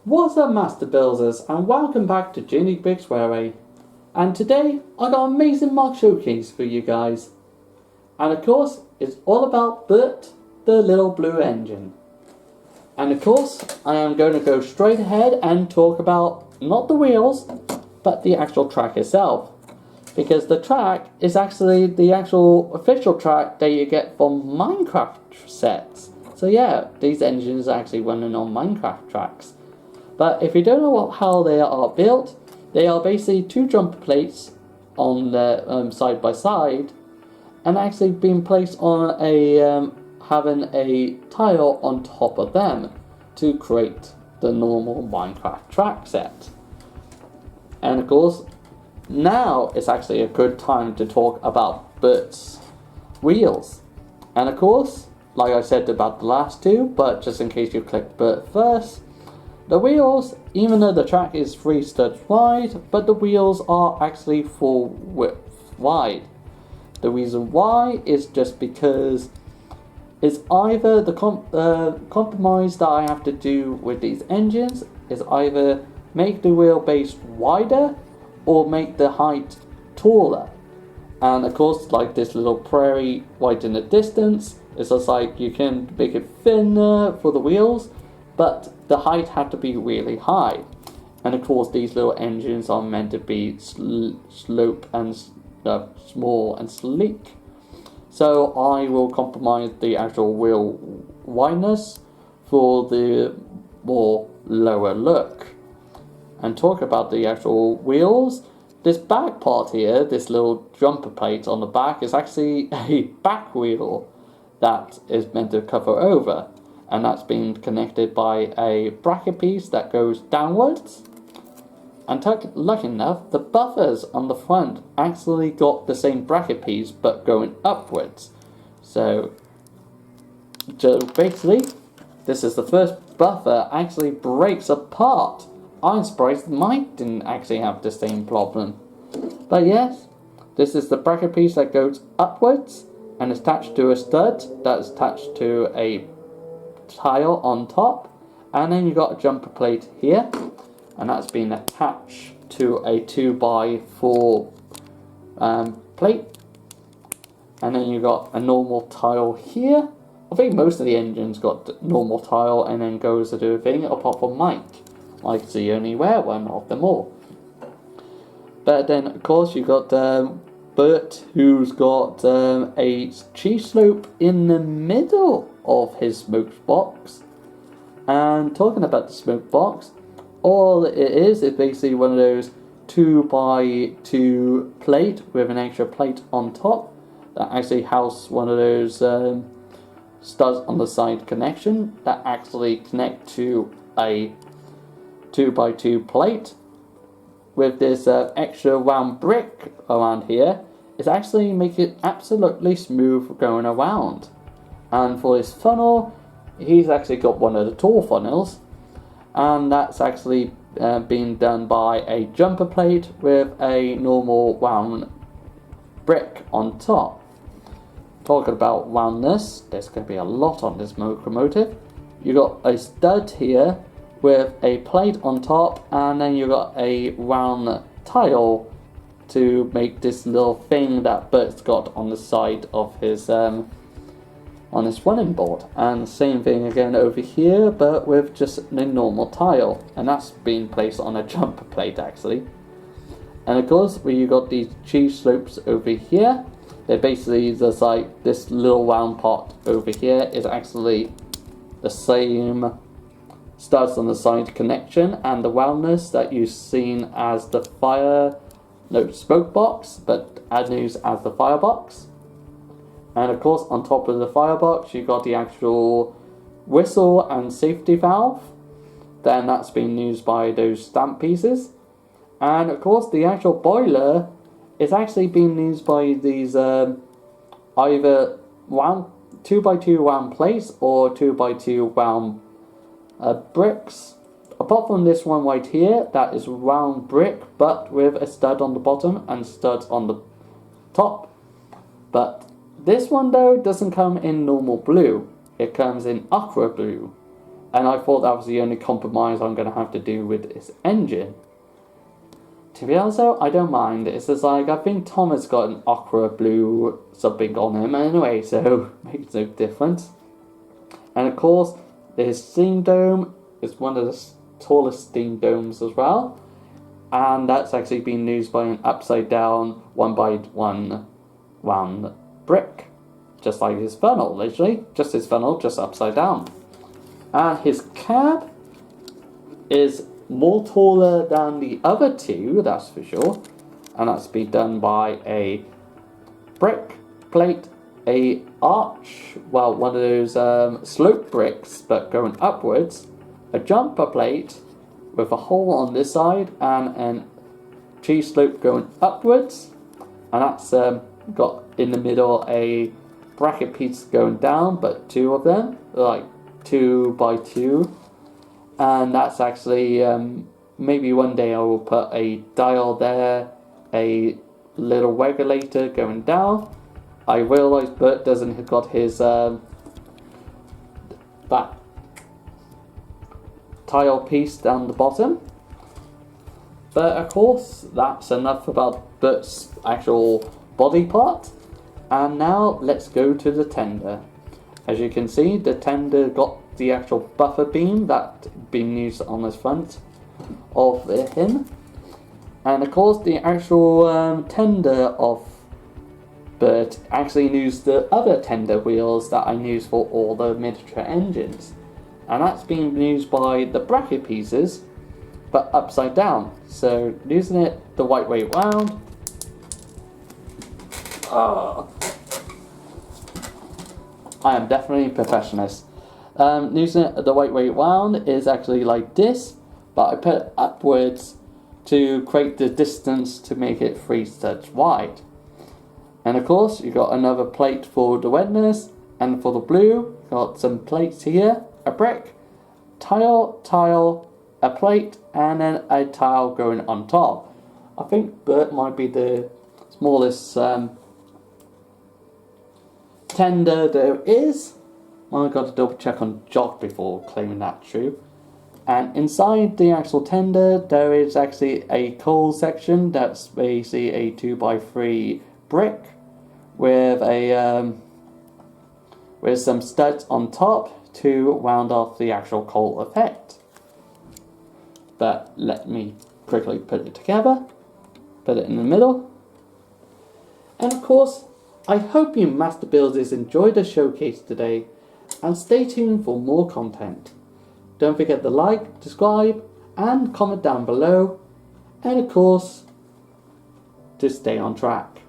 What's up, Master Builders, and welcome back to Ginny Bricks Railway. And today I got an amazing mock showcase for you guys. And of course, it's all about Bert, the little blue engine. And of course, I am going to go straight ahead and talk about not the wheels, but the actual track itself. Because the track is actually the actual official track that you get from Minecraft sets. So yeah, these engines are actually running on Minecraft tracks. But if you don't know how they are built, they are basically two jumper plates on the side by side, and actually being placed on a having a tile on top of them to create the normal Minecraft track set. And of course, now it's actually a good time to talk about Bert's wheels. And of course, like I said about the last two, but just in case you click Bert first, the wheels, even though the track is 3 studs wide, but the wheels are actually 4 width wide. The reason why is just because it's either the compromise that I have to do with these engines is either make the wheelbase wider or make the height taller. And of course, like this little prairie right in the distance, it's just like you can make it thinner for the wheels, but the height had to be really high. And of course, these little engines are meant to be slope and small and sleek. So I will compromise the actual wheel wideness for the more lower look. And talk about the actual wheels. This back part here, this little jumper plate on the back, is actually a back wheel that is meant to cover over. And that's been connected by a bracket piece that goes downwards. And lucky enough, the buffers on the front actually got the same bracket piece but going upwards. So basically, this is the first buffer actually breaks apart. I'm surprised mine didn't actually have the same problem. But yes, this is the bracket piece that goes upwards and is attached to a stud that is attached to a tile on top, and then you got a jumper plate here, and that's been attached to a 2x4 plate, and then you got a normal tile here. I think most of the engines got normal tile and then goes to do a thing, apart from Mike's the only rare one of them all. But then of course you got Bert, who's got a cheese slope in the middle of his smoke box. And talking about the smoke box, all it is basically one of those 2x2 plate with an extra plate on top that actually house one of those studs on the side connection that actually connect to a 2x2 plate. With this extra round brick around here, it's actually make it absolutely smooth going around. And for this funnel, he's actually got one of the tall funnels, and that's actually being done by a jumper plate with a normal round brick on top. Talking about roundness, there's going to be a lot on this locomotive. You got a stud here with a plate on top, and then you got a round tile to make this little thing that Bert's got on the side of his on his running board. And same thing again over here, but with just a normal tile, and that's being placed on a jumper plate actually. And of course, where you got these cheese slopes over here, they're basically just like this little round part over here is actually the same studs on the side connection and the roundness that you've seen as the smoke box, but as used as the firebox. And of course, on top of the firebox, you got the actual whistle and safety valve. Then that's been used by those stamp pieces. And of course, the actual boiler is actually being used by these either 2x2 round plates or 2x2 round bricks. Apart from this one right here, that is round brick, but with a stud on the bottom and studs on the top. But this one though doesn't come in normal blue, it comes in aqua blue. And I thought that was the only compromise I'm going to have to do with his engine. To be honest though, I don't mind. It's just like, I think Tom has got an aqua blue something on him anyway, so makes no difference. And of course, his steam dome is one of the tallest steam domes as well. And that's actually been used by an upside down 1x1 round brick. Just like his funnel, literally. Just his funnel, just upside down. And his cab is more taller than the other two, that's for sure. And that's been done by a brick plate, a arch, well, one of those slope bricks, but going upwards, a jumper plate with a hole on this side, and an cheese slope going upwards. And that's got in the middle a bracket piece going down, but two of them, like 2x2. And that's actually, maybe one day I will put a dial there, a little regulator going down. I realise Bert doesn't have got his, that tile piece down the bottom. But of course, that's enough about Bert's actual body part. And now let's go to the tender. As you can see, the tender got the actual buffer beam that been used on the front of him. And of course, the actual tender of Bert actually used the other tender wheels that I use for all the miniature engines. And that's being used by the bracket pieces, but upside down. So using it the right way round. I am definitely a perfectionist. Using it the right way round is actually like this, but I put it upwards to create the distance to make it 3 studs wide. And of course, you got another plate for the redness, and for the blue, got some plates here, a brick, tile, a plate, and then a tile going on top. I think Bert might be the smallest tender there is. I've got to double check on Jock before claiming that true. And inside the actual tender, there is actually a coal section that's basically a 2x3 brick with a with some studs on top to round off the actual coal effect. But let me quickly put it together, put it in the middle. And of course, I hope you master builders enjoyed the showcase today, and stay tuned for more content. Don't forget to like, subscribe, and comment down below, and of course, to stay on track.